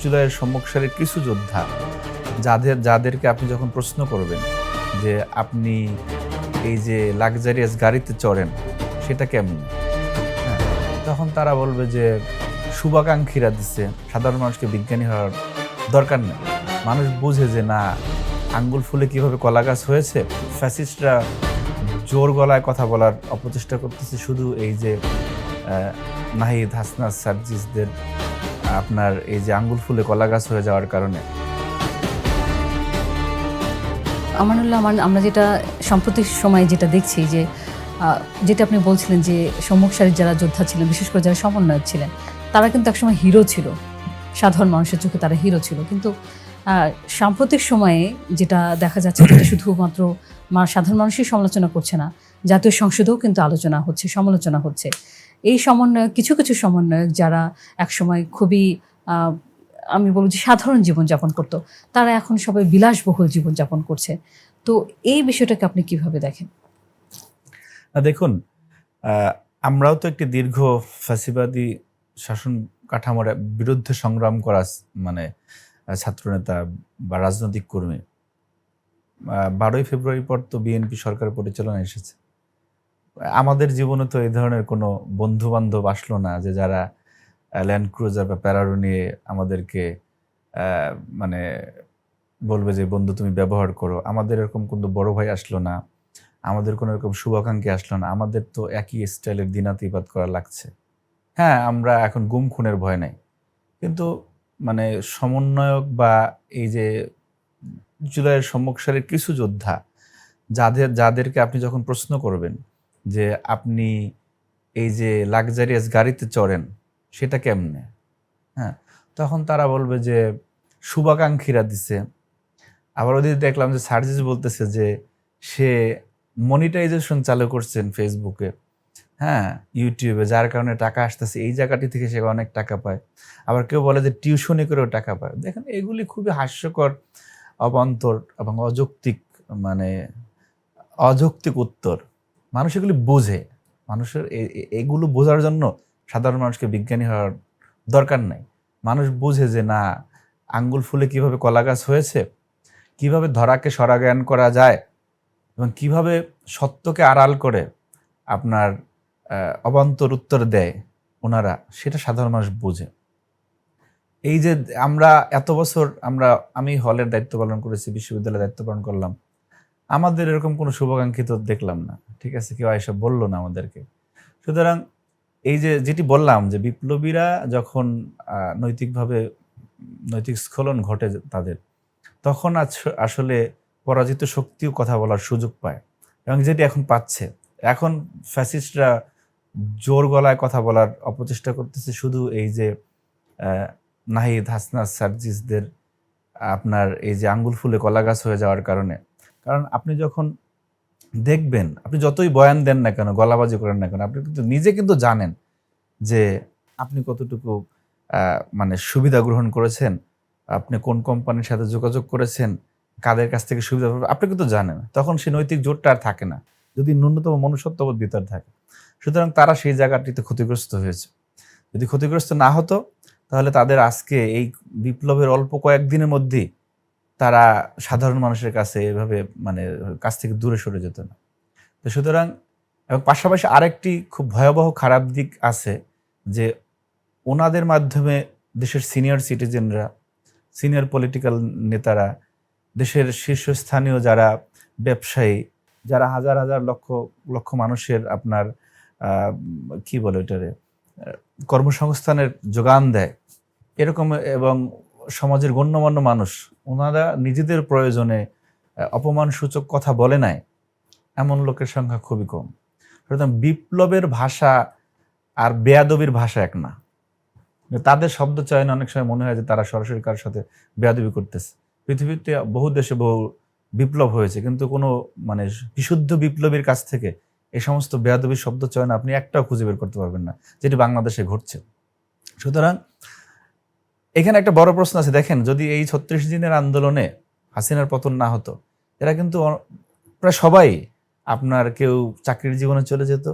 জুলাইয়ের সম্মুখ সারির কিছু যোদ্ধা যাদেরকে আপনি যখন প্রশ্ন করবেন যে আপনি এই যে লাক্সারিয়াস গাড়িতে চড়েন সেটা কেমন, হ্যাঁ, তখন তারা বলবে যে শুভাকাঙ্ক্ষীরা দিচ্ছে, সাধারণ মানুষকে বিজ্ঞানী হওয়ার দরকার নেই। মানুষ বুঝে যে না, আঙ্গুল ফুলে কিভাবে কলা গাছ হয়েছে। ফ্যাসিস্টরা জোর গলায় কথা বলার অপচেষ্টা করতেছে শুধু এই যে নাহিদ, হাসনাত, সার্জিসদের আপনার এই যে আঙ্গুল ফুলে কলা গাছ হয়ে যাওয়ার কারণে। আমানুল্লাহ, আমরা যেটা সাম্প্রতিক সময়ে যেটা দেখছি যে যেটা আপনি বলছিলেন যে সম্মুখ সারির যারা যোদ্ধা ছিলেন, বিশেষ করে যারা সমন্বয়ক ছিলেন, তারা কিন্তু একসময় হিরো ছিল, সাধারণ মানুষের চোখে তারা হিরো ছিল। কিন্তু সাম্প্রতিক সময়ে যেটা দেখা যাচ্ছে যেটা শুধুমাত্র সাধারণ মানুষই সমালোচনা করছে না, জাতীয় সংসদেও কিন্তু আলোচনা হচ্ছে, সমালোচনা হচ্ছে। এই সমন্বয়ক, কিছু কিছু সমন্বয়ক যারা একসময় খুবই আমি বলবো যে সাধারণ জীবনযাপন করতো, তারা এখন সবাই বিলাসবহুল জীবনযাপন করছে। তো এই বিষয়টাকে আপনি কিভাবে দেখেন? দেখুন, আমরাও তো একটি দীর্ঘ ফ্যাসিবাদী শাসন কাঠামোর বিরুদ্ধে সংগ্রাম করা মানে ছাত্রনেতা বা রাজনৈতিক কর্মী। 12ই ফেব্রুয়ারি পর তো বিএনপি সরকারের পরিচালনা এসেছে। আমাদের জীবনে তো এই ধরনের কোনো বন্ধু বান্ধব আসলো না যে যারা ল্যান্ড ক্রুজার বা প্যারারো নিয়ে আমাদেরকে মানে বলবে যে বন্ধু তুমি ব্যবহার করো। আমাদের এরকম কোনো বড় ভাই আসলো না, আমাদের কোনো এরকম শুভাকাঙ্ক্ষী আসলো না। আমাদের তো একই স্টাইলের দিনাতিপাত করা লাগছে। হ্যাঁ, আমরা এখন গুম খুনের ভয় নাই, কিন্তু মানে সমন্বয়ক বা এই যে জুলাইয়ের সম্মুখ সারির কিছু যোদ্ধা যাদেরকে আপনি যখন প্রশ্ন করবেন যে আপনি এই যে লাক্সারিয়াস গাড়িতে চড়েন সেটা কেমনে, হ্যাঁ, তখন তারা বলবে যে শুভাকাঙ্ক্ষীরা দিছে। আবার ওদিকে দেখলাম যে সার্জিস বলতেছে যে সে মনিটাইজেশন চালু করছেন ফেসবুকে, হ্যাঁ, ইউটিউবে, যার কারণে টাকা আসতেছে, এই জায়গাটি থেকে সে অনেক টাকা পায়। আবার কেউ বলে যে টিউশনি করেও টাকা পায়। দেখেন, এগুলি খুবই হাস্যকর, অবান্তর এবং অযৌক্তিক উত্তর। মানুষ এগুলি বোঝে। মানুষের এগুলো বোঝার জন্য সাধারণ মানুষকে বিজ্ঞানী হওয়ার দরকার নাই। মানুষ বুঝে যে না, আঙ্গুল ফুলে কিভাবে কলা গাছ হয়েছে, কিভাবে ধরাকে সরাজ্ঞান করা যায় এবং কিভাবে সত্যকে আড়াল করে আপনার অবান্তর উত্তর দেয় ওনারা, সেটা সাধারণ মানুষ বুঝে। এই যে আমরা এত বছর আমি হলের দায়িত্ব পালন করেছি, বিশ্ববিদ্যালয়ের দায়িত্ব পালন করলাম, আমাদের এরকম কোনো শুভাকাঙ্ক্ষী তো দেখলাম না, ঠিক আছে, কেউ এসব বললো না আমাদেরকে। সুতরাং এই যে যেটি বললাম যে বিপ্লবীরা যখন নৈতিক স্খলন ঘটে তাদের, তখন আসলে পরাজিত শক্তিও কথা বলার সুযোগ পায়, এবং যেটি এখন পাচ্ছে। এখন ফ্যাসিস্টরা জোর গলায় কথা বলার অপচেষ্টা করতেছে শুধু এই যে নাহিদ, হাসনাত, সার্জিসদের আপনার এই যে আঙ্গুল ফুলে কলা গাছ হয়ে যাওয়ার কারণে। কারণ আপনি যখন দেখবেন, আপনি যতই বয়ান দেন না কেন, গলাবাজি করেন না কেন, আপনি কিন্তু নিজে কিন্তু জানেন যে আপনি কতটুকু মানে সুবিধা গ্রহণ করেছেন, আপনি কোন কোম্পানির সাথে যোগাযোগ করেছেন, কাদের কাছ থেকে সুবিধা পাবেন, আপনি কিন্তু জানেন। তখন সেই নৈতিক জোরটা আর থাকে না, যদি ন্যূনতম মনুষ্যত্ববোধ ভিতর থাকে। সুতরাং তারা সেই জায়গাটিতে ক্ষতিগ্রস্ত হয়েছে। যদি ক্ষতিগ্রস্ত না হতো, তাহলে তাদের আজকে এই বিপ্লবের অল্প কয়েকদিনের মধ্যেই তারা সাধারণ মানুষের কাছে এভাবে কাছ থেকে দূরে সরে যেত না। তো সুতরাং, এবং পাশাপাশি আরেকটি খুব ভয়াবহ খারাপ দিক আছে যে ওনাদের মাধ্যমে দেশের সিনিয়র সিটিজেনরা, সিনিয়র পলিটিক্যাল নেতারা, দেশের শীর্ষস্থানীয় যারা ব্যবসায়ী, যারা হাজার হাজার লক্ষ লক্ষ মানুষের আপনার কি বলে ওইটারে কর্মসংস্থানের যোগান দেয় এরকম, এবং সমাজের গণ্যমান্য মানুষ, ওনারা নিজেদের প্রয়োজনে অপমানসূচক কথা বলে নাই এমন লোকের সংখ্যা খুবই কম। সুতরাং বিপ্লবের ভাষা আর বেয়াদবির ভাষা এক না। তাদের শব্দ চয়নে অনেক সময় মনে হয় যে তারা সরাসরি কারোর সাথে বেয়াদবি করতেছে। পৃথিবীতে বহু দেশে বহু বিপ্লব হয়েছে, কিন্তু কোনো বিশুদ্ধ বিপ্লবীর কাছ থেকে এই সমস্ত বেয়াদবির শব্দ চয়ন আপনি একটাও খুঁজে বের করতে পারবেন না, যেটি বাংলাদেশে ঘটছে। সুতরাং এখানে একটা বড় প্রশ্ন আছে। দেখেন, যদি এই 36 দিনের আন্দোলনে হাসিনার পতন না হতো, এরা কিন্তু প্রায় সবাই আপনার কেউ চাকরির জীবনে চলে যেত,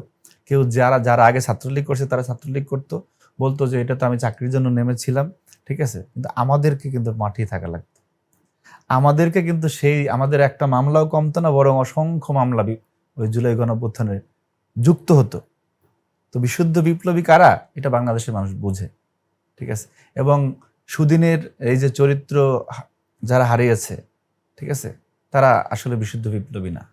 কেউ যারা আগে ছাত্রলীগ করছে তারা ছাত্রলীগ করতো, বলতো যে এটা তো আমি চাকরির জন্য নেমেছিলাম, ঠিক আছে, কিন্তু আমাদেরকে কিন্তু মাঠে থাকা লাগতো। আমাদেরকে কিন্তু সেই আমাদের একটা মামলাও কমতো না, বরং অসংখ্য মামলা ওই জুলাই গণঅভ্যুত্থানে যুক্ত হতো। তো বিশুদ্ধ বিপ্লবী কারা, এটা বাংলাদেশের মানুষ বোঝে। ঠিক আছে, এবং সুদিনের এই যে চরিত্র যারা হারিয়েছে, ঠিক আছে, তারা আসলে বিশুদ্ধ বিপ্লবী না।